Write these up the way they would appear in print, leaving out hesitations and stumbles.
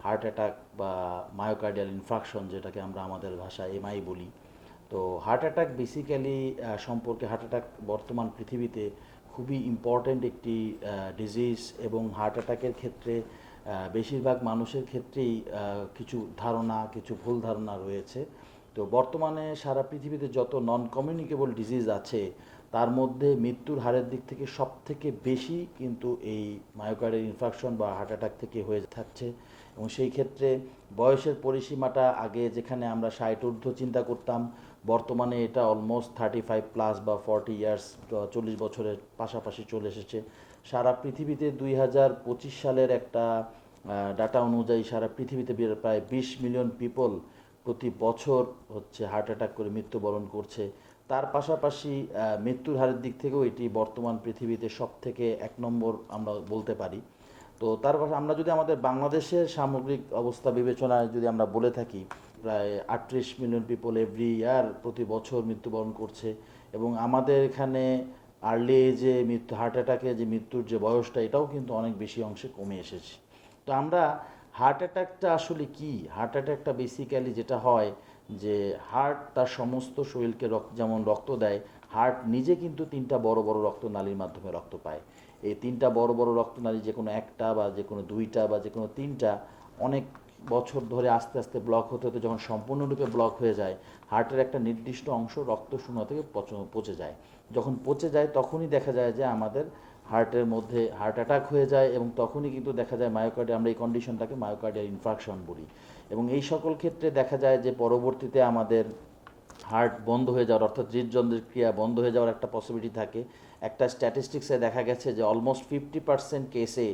Heart attack বা myocardial infraction, যেটাকে আমরা আমাদের ভাষায় এমআই বলি। তো হার্ট অ্যাটাক বেসিক্যালি সম্পর্কে, হার্ট অ্যাটাক বর্তমান পৃথিবীতে খুবই ইম্পর্ট্যান্ট একটি ডিজিজ, এবং হার্ট অ্যাটাকের ক্ষেত্রে বেশিরভাগ মানুষের ক্ষেত্রেই কিছু ধারণা, কিছু ভুল ধারণা রয়েছে। তো বর্তমানে সারা পৃথিবীতে যত নন কমিউনিকেবল ডিজিজ আছে, তার মধ্যে মৃত্যুর হারের দিক থেকে সব থেকে বেশি কিন্তু এই মায়োকার্ডিয়াল ইনফ্রাকশন বা হার্ট অ্যাটাক থেকে হয়ে থাকছে। এবং সেই ক্ষেত্রে বয়সের পরিসীমাটা আগে যেখানে আমরা 60 ঊর্ধ্ব চিন্তা করতাম, বর্তমানে এটা অলমোস্ট 35+ বা 40 ইয়ার্স, 40 বছরের পাশাপাশি চলে এসেছে। সারা পৃথিবীতে 2025 সালের একটা ডাটা অনুযায়ী সারা পৃথিবীতে প্রায় 20 মিলিয়ন পিপল প্রতি বছর হচ্ছে হার্ট অ্যাটাক করে মৃত্যুবরণ করছে। তার পাশাপাশি মৃত্যুর হারের দিক থেকেও এটি বর্তমান পৃথিবীতে সব থেকে 1 নম্বর আমরা বলতে পারি। তো তার পাশে আমরা যদি আমাদের বাংলাদেশের সামগ্রিক অবস্থা বিবেচনায় যদি আমরা বলে থাকি, প্রায় 38 মিলিয়ন পিপল এভরি ইয়ার প্রতি বছর মৃত্যুবরণ করছে। এবং আমাদের এখানে আর্লি এজে মৃত্যু, হার্ট অ্যাটাকে যে মৃত্যুর যে বয়সটা, এটাও কিন্তু অনেক বেশি অংশে কমে এসেছে। তো আমরা হার্ট অ্যাটাকটা আসলে কি, হার্ট অ্যাটাকটা বেসিক্যালি যেটা হয় যে হার্ট তার সমস্ত শরীরকে যেমন রক্ত দেয়, হার্ট নিজে কিন্তু 3টা বড় বড় রক্তনালীর মাধ্যমে রক্ত পায়। এই 3টা বড় বড় রক্তনালী যে কোনো একটা বা যে কোনো 2টা বা যে কোনো 3টা অনেক বছর ধরে আস্তে আস্তে ব্লক হতে হতে যখন সম্পূর্ণরূপে ব্লক হয়ে যায়, হার্টের একটা নির্দিষ্ট অংশ রক্তশূন্যতা থেকে পচে যায়। যখন পচে যায় তখনই দেখা যায় যে আমাদের হার্টের মধ্যে হার্ট অ্যাটাক হয়ে যায়, এবং তখনই কিন্তু দেখা যায় মায়োকার্ডিয়াল, আমরা এই কন্ডিশনটাকে মায়োকার্ডিয়াল ইনফ্রাকশন বলি। এবং এই সকল ক্ষেত্রে দেখা যায় যে পরবর্তীতে আমাদের হার্ট বন্ধ হয়ে যাওয়ার, অর্থাৎ হৃদযন্ত্রের ক্রিয়া বন্ধ হয়ে যাওয়ার একটা পসিবিলিটি থাকে। একটা স্ট্যাটিস্টিক্সে দেখা গেছে যে অলমোস্ট 50% কেসে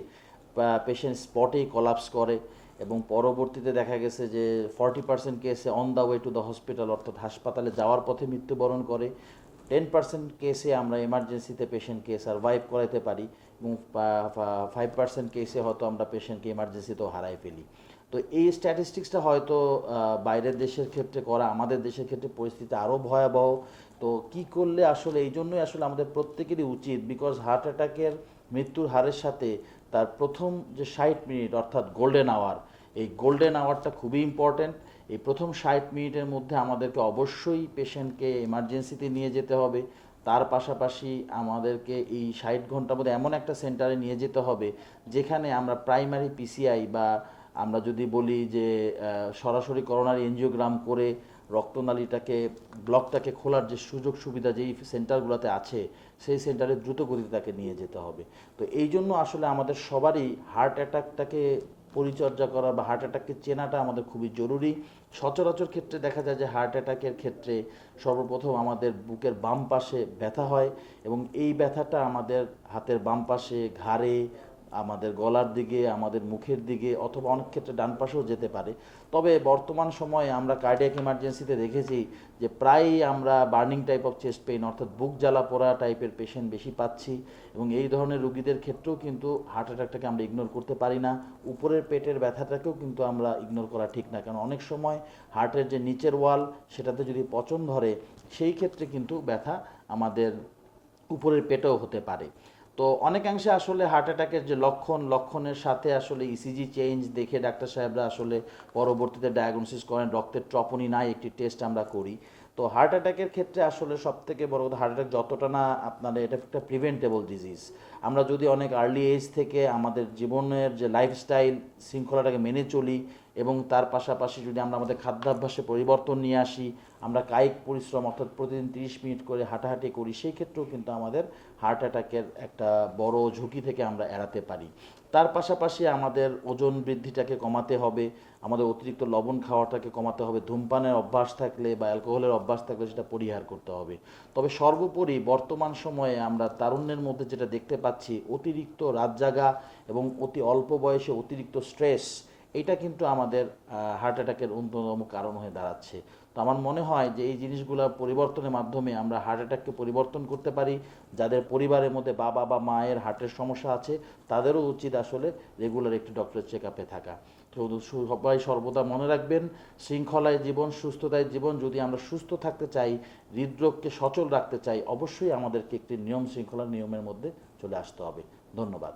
পেশেন্ট স্পটেই কলাপস করে, এবং পরবর্তীতে দেখা গেছে যে 40% কেসে on the way to the hospital, অর্থাৎ হাসপাতালে যাওয়ার পথে মৃত্যুবরণ করে। 10% কেসে আমরা এমার্জেন্সিতে পেশেন্টকে সার্ভাইভ করাতে পারি, এবং 5% কেসে হয়তো আমরা পেশেন্টকে এমার্জেন্সিতেও হারাই ফেলি। তো এই স্ট্যাটিস্টিক্সটা হয়তো বাইরের দেশের ক্ষেত্রে করা, আমাদের দেশের ক্ষেত্রে পরিস্থিতি আরও ভয়াবহ। তো কি করলে আসলে, এই জন্যই আসলে আমাদের প্রত্যেকেরই উচিত, বিকজ হার্ট অ্যাটাকের মৃত্যুর হারের সাথে তার প্রথম যে 60 মিনিট, অর্থাৎ গোল্ডেন আওয়ার, এই গোল্ডেন আওয়ারটা খুবই ইম্পর্ট্যান্ট। এই প্রথম 60 মিনিটের মধ্যে আমাদেরকে অবশ্যই পেশেন্টকে এমার্জেন্সিতে নিয়ে যেতে হবে। তার পাশাপাশি আমাদেরকে এই 60 ঘন্টার মধ্যে এমন একটা সেন্টারে নিয়ে যেতে হবে যেখানে আমরা প্রাইমারি পিসিআই, বা আমরা যদি বলি যে সরাসরি করোনারি এনজিওগ্রাম করে রক্তনালীটাকে, ব্লকটাকে খোলার যে সুযোগ সুবিধা যেই সেন্টারগুলোতে আছে, সেই সেন্টারে দ্রুত গতিতে তাকে নিয়ে যেতে হবে। তো এই জন্য আসলে আমাদের সবারই হার্ট অ্যাটাকটাকে পরিচর্যা করা বা হার্ট অ্যাটাককে চেনাটা আমাদের খুবই জরুরি। সচরাচর ক্ষেত্রে দেখা যায় যে হার্ট অ্যাটাকের ক্ষেত্রে সর্বপ্রথম আমাদের বুকের বাম পাশে ব্যথা হয়, এবং এই ব্যথাটা আমাদের হাতের বাম পাশে, ঘাড়ে, আমাদের গলার দিকে, আমাদের মুখের দিকে, অথবা অনেক ক্ষেত্রে ডান পাশেও যেতে পারে। তবে বর্তমান সময়ে আমরা কার্ডিয়াক ইমার্জেন্সিতে দেখেছি যে প্রায়ই আমরা burning type of chest pain, অর্থাৎ বুক জ্বালা পোড়া টাইপের পেশেন্ট বেশি পাচ্ছি। এবং এই ধরনের রুগীদের ক্ষেত্রেও কিন্তু হার্ট অ্যাটাকটাকে আমরা ইগনোর করতে পারি না। উপরের পেটের ব্যথাটাকেও কিন্তু আমরা ইগনোর করা ঠিক না, কারণ অনেক সময় হার্টের যে নিচের ওয়াল, সেটাতে যদি পচন ধরে, সেই ক্ষেত্রে কিন্তু ব্যথা আমাদের উপরের পেটেও হতে পারে। তো অনেকাংশে আসলে হার্ট অ্যাটাকের যে লক্ষণের সাথে আসলে ইসিজি চেঞ্জ দেখে ডাক্তার সাহেবরা আসলে পরবর্তীতে ডায়াগনোসিস করেন। রক্তের ট্রপনি নাই, একটি টেস্ট আমরা করি। তো হার্ট অ্যাটাকের ক্ষেত্রে আসলে সবথেকে বড় কথা, হার্ট অ্যাটাক যতটা না আপনার, এটা একটা প্রিভেন্টেবল ডিজিজ। আমরা যদি অনেক আর্লি এজ থেকে আমাদের জীবনের যে লাইফস্টাইল শৃঙ্খলাটাকে মেনে চলি, এবং তার পাশাপাশি যদি আমরা আমাদের খাদ্যাভ্যাসে পরিবর্তন নিয়ে আসি, আমরা কায়িক পরিশ্রম, অর্থাৎ প্রতিদিন 30 মিনিট করে হাঁটাহাঁটি করি, সেই ক্ষেত্রেও কিন্তু আমাদের হার্ট অ্যাটাকের একটা বড় ঝুঁকি থেকে আমরা এড়াতে পারি। তার পাশাপাশি আমাদের ওজন বৃদ্ধিটাকে কমাতে হবে, আমাদের অতিরিক্ত লবণ খাওয়াটাকে কমাতে হবে, ধূমপানের অভ্যাস থাকলে বা অ্যালকোহলের অভ্যাস থাকলে সেটা পরিহার করতে হবে। তবে সর্বোপরি বর্তমান সময়ে আমরা তারুণ্যের মধ্যে যেটা দেখতে পাচ্ছি, অতিরিক্ত রাত জাগা এবং অতি অল্প বয়সে অতিরিক্ত স্ট্রেস, এটা কিন্তু আমাদের হার্ট অ্যাটাকের অন্যতম কারণ হয়ে দাঁড়াচ্ছে। তো আমার মনে হয় যে এই জিনিসগুলো পরিবর্তনের মাধ্যমে আমরা হার্ট অ্যাটাককে পরিবর্তন করতে পারি। যাদের পরিবারের মধ্যে বাবা বা মায়ের হার্টের সমস্যা আছে, তাদেরও উচিত আসলে রেগুলার একটি ডক্টরের চেক আপে থাকা। তো সবাই সর্বদা মনে রাখবেন, শৃঙ্খলায় জীবন, সুস্থতায় জীবন। যদি আমরা সুস্থ থাকতে চাই, হৃদরোগকে সচল রাখতে চাই, অবশ্যই আমাদেরকে একটি নিয়ম শৃঙ্খলা, নিয়মের মধ্যে চলে আসতে হবে। ধন্যবাদ।